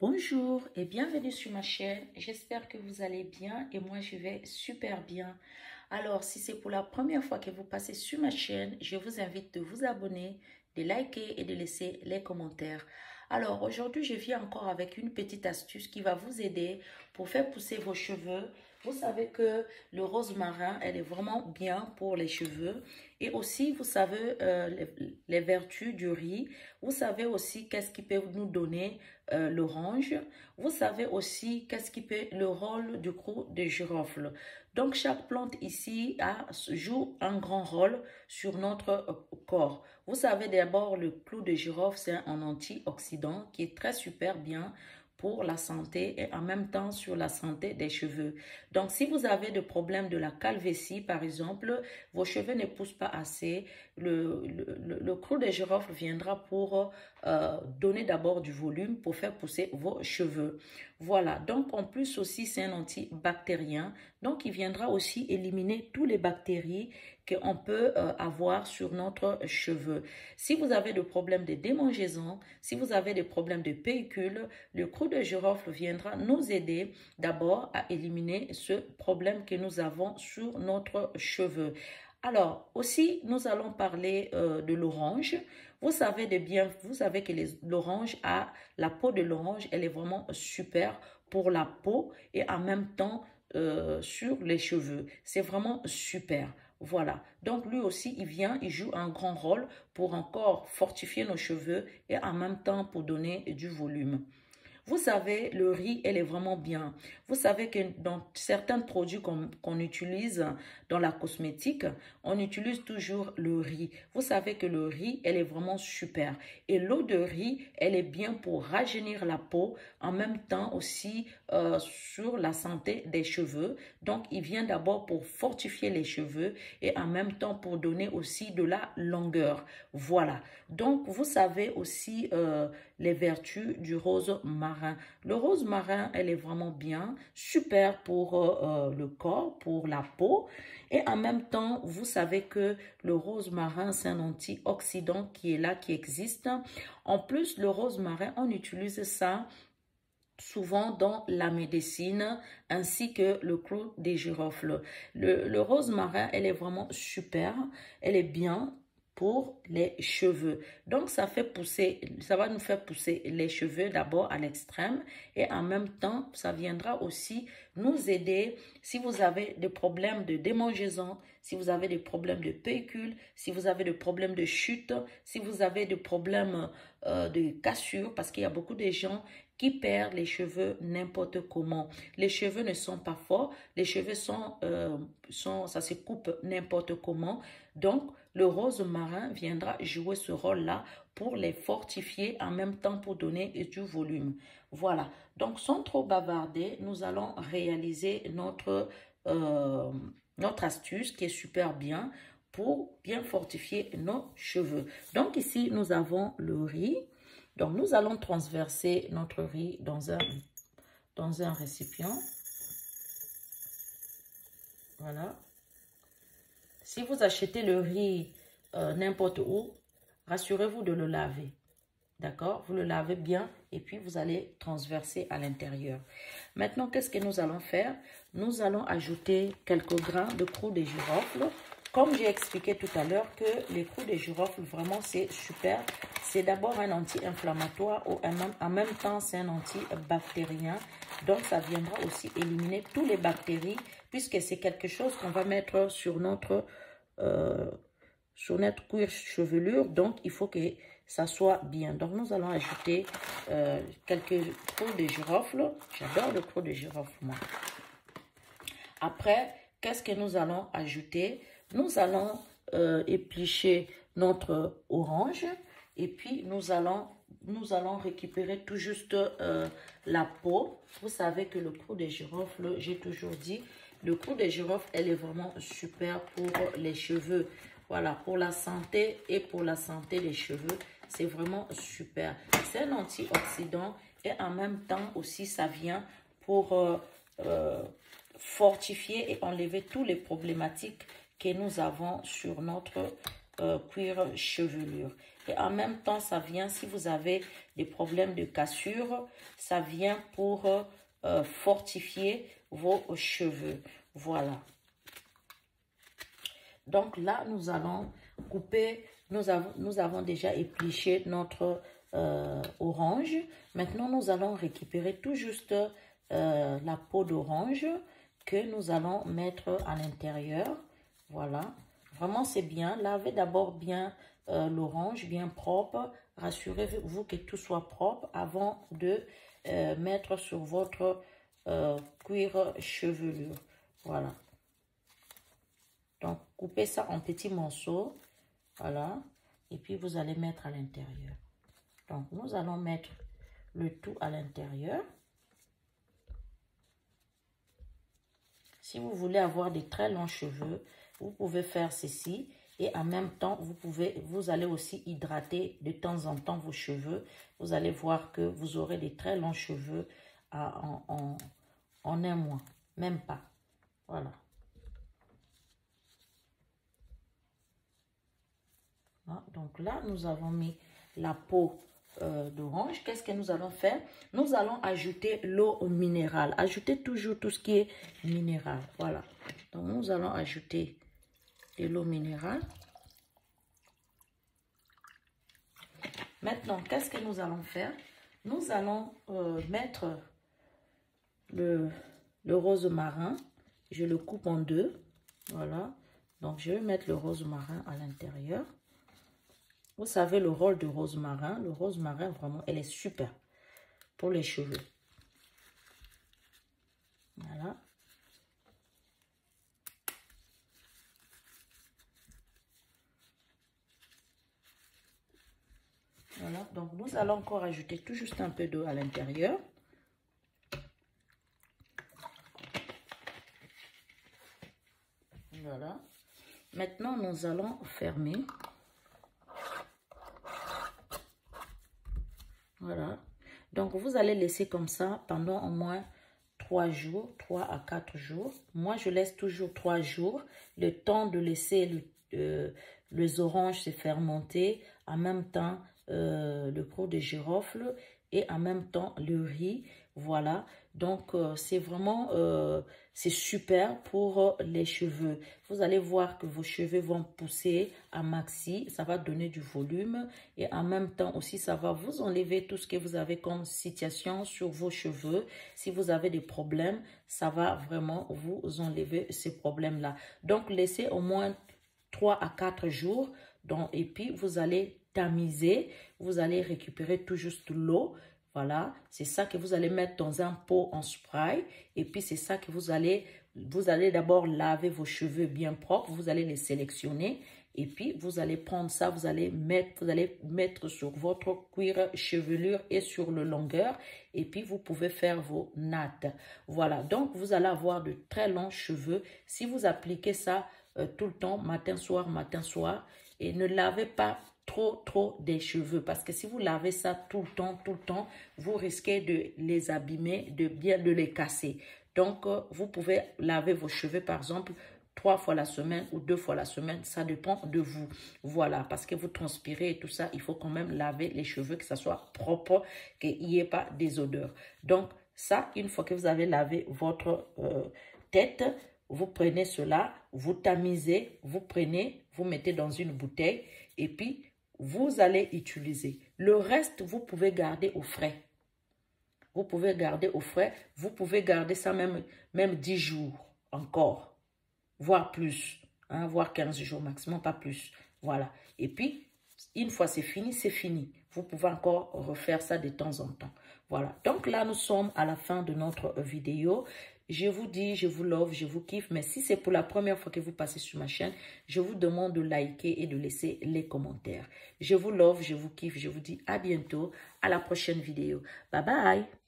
Bonjour et bienvenue sur ma chaîne. J'espère que vous allez bien et moi je vais super bien. Alors si c'est pour la première fois que vous passez sur ma chaîne, je vous invite de vous abonner, de liker et de laisser les commentaires. Alors aujourd'hui je viens encore avec une petite astuce qui va vous aider pour faire pousser vos cheveux. Vous savez que le rosemarин, elle est vraiment bien pour les cheveux. Et aussi, vous savez les vertus du riz. Vous savez aussi qu'est-ce qui peut nous donner l'orange. Vous savez aussi qu'est-ce qui peut le rôle du clou de girofle. Donc, chaque plante ici joue un grand rôle sur notre corps. Vous savez d'abord, le clou de girofle, c'est un antioxydant qui est très super bien pour la santé et en même temps sur la santé des cheveux. Donc, si vous avez des problèmes de la calvitie, par exemple, vos cheveux ne poussent pas assez, le clou de girofle viendra pour donner d'abord du volume pour faire pousser vos cheveux. Voilà, donc en plus aussi, c'est un antibactérien. Donc, il viendra aussi éliminer toutes les bactéries qu'on peut avoir sur notre cheveu. Si vous avez des problèmes de démangeaison, si vous avez des problèmes de pellicule, le clou de girofle viendra nous aider d'abord à éliminer ce problème que nous avons sur notre cheveu. Alors, aussi, nous allons parler de l'orange. Vous savez que l'orange la peau de l'orange, elle est vraiment super pour la peau et en même temps sur les cheveux. C'est vraiment super. Voilà, donc lui aussi, il joue un grand rôle pour encore fortifier nos cheveux et en même temps pour donner du volume. Vous savez, le riz, elle est vraiment bien. Vous savez que dans certains produits qu'on utilise dans la cosmétique, on utilise toujours le riz. Vous savez que le riz, elle est vraiment super. Et l'eau de riz, elle est bien pour rajeunir la peau, en même temps aussi sur la santé des cheveux. Donc, il vient d'abord pour fortifier les cheveux et en même temps pour donner aussi de la longueur. Voilà. Donc, vous savez aussi les vertus du rose marin. Le rose marin, elle est vraiment bien, super pour le corps, pour la peau. Et en même temps, vous savez que le rose marin, c'est un antioxydant qui est là, qui existe. En plus, le rose marin, on utilise ça souvent dans la médecine, ainsi que le clou des girofles. Le rose marin, elle est vraiment super, elle est bien pour les cheveux. Donc, ça va nous faire pousser les cheveux d'abord à l'extrême et en même temps, ça viendra aussi nous aider si vous avez des problèmes de démangeaison, si vous avez des problèmes de pellicule, si vous avez des problèmes de chute, si vous avez des problèmes de cassure, parce qu'il y a beaucoup de gens qui perdent les cheveux n'importe comment. Les cheveux ne sont pas forts, les cheveux ça se coupe n'importe comment. Donc, le rose marin viendra jouer ce rôle-là pour les fortifier en même temps pour donner du volume. Voilà. Donc, sans trop bavarder, nous allons réaliser notre astuce qui est super bien pour bien fortifier nos cheveux. Donc, ici, nous avons le riz. Donc, nous allons transverser notre riz dans un récipient. Voilà. Si vous achetez le riz n'importe où, rassurez-vous de le laver. D'accord? Vous le lavez bien et puis vous allez transverser à l'intérieur. Maintenant, qu'est-ce que nous allons faire? Nous allons ajouter quelques grains de clou de girofle. Comme j'ai expliqué tout à l'heure que les clous de girofle, vraiment, c'est super. C'est d'abord un anti-inflammatoire ou en même temps, c'est un antibactérien. Donc, ça viendra aussi éliminer toutes les bactéries puisque c'est quelque chose qu'on va mettre sur notre cuir chevelure. Donc, il faut que ça soit bien. Donc, nous allons ajouter quelques clous de girofle. J'adore le clou de girofle, moi. Après, qu'est-ce que nous allons ajouter? Nous allons éplucher notre orange et puis nous allons récupérer tout juste la peau. Vous savez que le clou de girofle, j'ai toujours dit, le clou de girofle, elle est vraiment super pour les cheveux. Voilà, pour la santé et pour la santé des cheveux, c'est vraiment super. C'est un antioxydant et en même temps aussi, ça vient pour fortifier et enlever toutes les problématiques que nous avons sur notre cuir chevelure. Et en même temps, ça vient, si vous avez des problèmes de cassure, ça vient pour fortifier vos cheveux. Voilà. Donc là, nous allons couper, nous avons déjà épluché notre orange. Maintenant, nous allons récupérer tout juste la peau d'orange que nous allons mettre à l'intérieur. Voilà. Vraiment, c'est bien. Lavez d'abord bien l'orange, bien propre. Rassurez-vous que tout soit propre avant de mettre sur votre cuir chevelure. Voilà. Donc, coupez ça en petits morceaux. Voilà. Et puis, vous allez mettre à l'intérieur. Donc, nous allons mettre le tout à l'intérieur. Si vous voulez avoir des très longs cheveux, vous pouvez faire ceci. Et en même temps, vous allez aussi hydrater de temps en temps vos cheveux. Vous allez voir que vous aurez des très longs cheveux en un mois. Même pas. Voilà. Donc là, nous avons mis la peau d'orange. Qu'est-ce que nous allons faire? Nous allons ajouter l'eau minérale. Ajoutez toujours tout ce qui est minéral. Voilà. Donc, nous allons ajouter de l'eau minérale. Maintenant, qu'est-ce que nous allons faire? Nous allons mettre le rosemarin. Je le coupe en deux. Voilà. Donc, je vais mettre le rosemarin à l'intérieur. Vous savez le rôle du rosemarin. Le rosemarin, vraiment, elle est super pour les cheveux. Voilà. Voilà. Donc, nous allons encore ajouter tout juste un peu d'eau à l'intérieur. Voilà. Maintenant, nous allons fermer. Voilà. Donc, vous allez laisser comme ça pendant au moins 3 jours, 3 à 4 jours. Moi, je laisse toujours 3 jours. Le temps de laisser les oranges se fermenter. En même temps, le gros de girofle et en même temps, le riz. Voilà. Donc, c'est vraiment, c'est super pour les cheveux. Vous allez voir que vos cheveux vont pousser à maxi. Ça va donner du volume. Et en même temps aussi, ça va vous enlever tout ce que vous avez comme situation sur vos cheveux. Si vous avez des problèmes, ça va vraiment vous enlever ces problèmes-là. Donc, laissez au moins 3 à 4 jours. Donc, et puis, vous allez tamiser. Vous allez récupérer tout juste l'eau. Voilà, c'est ça que vous allez mettre dans un pot en spray. Et puis, c'est ça que vous allez d'abord laver vos cheveux bien propres. Vous allez les sélectionner. Et puis, vous allez prendre ça, vous allez mettre sur votre cuir chevelure et sur le longueur. Et puis, vous pouvez faire vos nattes. Voilà, donc, vous allez avoir de très longs cheveux. Si vous appliquez ça tout le temps, matin, soir, et ne lavez pas trop des cheveux, parce que si vous lavez ça tout le temps, vous risquez de les abîmer, de les casser. Donc, vous pouvez laver vos cheveux, par exemple, 3 fois la semaine ou 2 fois la semaine, ça dépend de vous. Voilà, parce que vous transpirez et tout ça, il faut quand même laver les cheveux, que ça soit propre, qu'il n'y ait pas des odeurs. Donc, ça, une fois que vous avez lavé votre tête, vous prenez cela, vous tamisez, vous prenez, vous mettez dans une bouteille et puis vous allez utiliser. Le reste, vous pouvez garder au frais. Vous pouvez garder au frais. Vous pouvez garder ça même 10 jours encore, voire plus, hein, voire 15 jours maximum, pas plus. Voilà. Et puis, une fois c'est fini. Vous pouvez encore refaire ça de temps en temps. Voilà. Donc là, nous sommes à la fin de notre vidéo. Je vous dis, je vous love, je vous kiffe. Mais si c'est pour la première fois que vous passez sur ma chaîne, je vous demande de liker et de laisser les commentaires. Je vous love, je vous kiffe. Je vous dis à bientôt, à la prochaine vidéo. Bye bye.